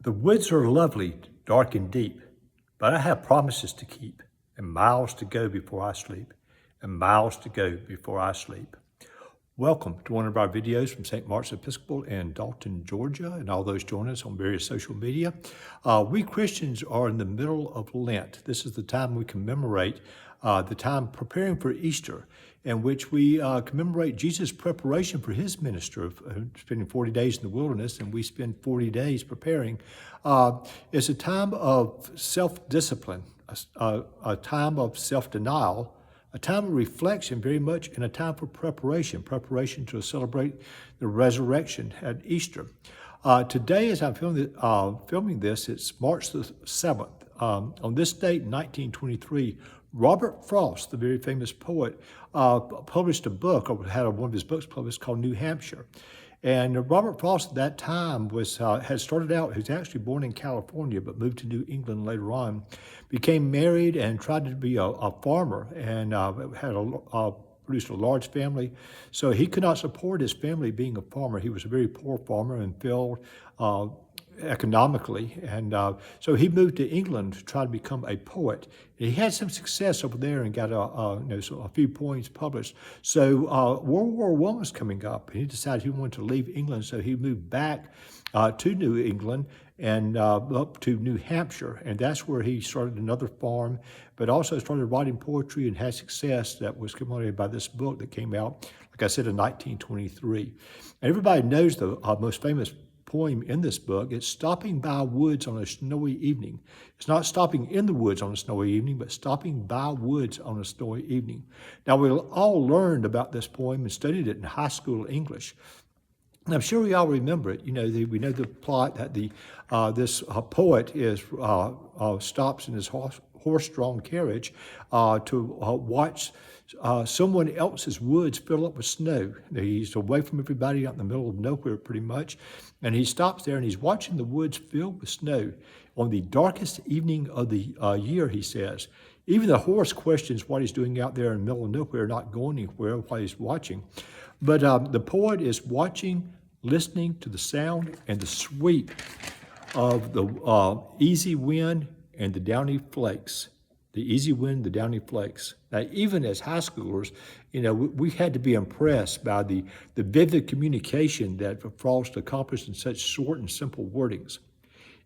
The woods are lovely, dark and deep, but I have promises to keep, and miles to go before I sleep, and miles to go before I sleep. Welcome to one of our videos from St. Mark's Episcopal in Dalton, Georgia, and all those join us on various social media. We Christians are in the middle of Lent. This is the time we commemorate the time preparing for Easter, in which we commemorate Jesus' preparation for his ministry of spending 40 days in the wilderness, and we spend 40 days preparing. It's a time of self-discipline, a time of self-denial, a time of reflection very much, and a time for preparation to celebrate the resurrection at Easter. Today, as I'm filming this, it's March the 7th. On this date in 1923, Robert Frost, the very famous poet, published a book, or had one of his books published, called New Hampshire. And Robert Frost at that time had started out, he was actually born in California, but moved to New England later on, became married and tried to be a farmer, and produced a large family. So he could not support his family being a farmer. He was a very poor farmer and failed economically, and so he moved to England to try to become a poet. And he had some success over there and got a few poems published. So World War I was coming up, and he decided he wanted to leave England, so he moved back to New England and up to New Hampshire, and that's where he started another farm, but also started writing poetry and had success that was commemorated by this book that came out, like I said, in 1923. And everybody knows the most famous poem in this book. It's stopping by woods on a snowy evening. It's not stopping in the woods on a snowy evening, but stopping by woods on a snowy evening. Now, we all learned about this poem and studied it in high school English. And I'm sure we all remember it. You know, we know the plot that this poet stops in his horse-drawn carriage to watch someone else's woods fill up with snow. He's away from everybody, out in the middle of nowhere pretty much, and he stops there and he's watching the woods filled with snow on the darkest evening of the year, he says. Even the horse questions what he's doing out there in the middle of nowhere, not going anywhere while he's watching. But the poet is watching, listening to the sound and the sweep of the easy wind and the downy flakes. The easy wind, the downy flakes. Now, even as high schoolers, you know, we had to be impressed by the vivid communication that Frost accomplished in such short and simple wordings.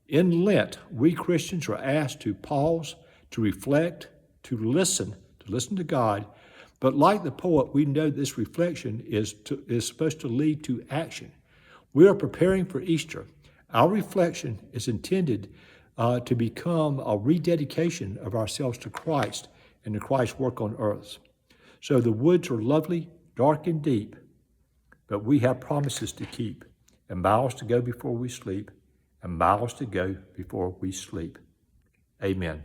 In Lent, we Christians are asked to pause, to reflect, to listen to God. But like the poet, we know this reflection is supposed to lead to action. We are preparing for Easter. Our reflection is intended to become a rededication of ourselves to Christ and to Christ's work on earth. So the woods are lovely, dark and deep, but we have promises to keep, and miles to go before we sleep, and miles to go before we sleep. Amen.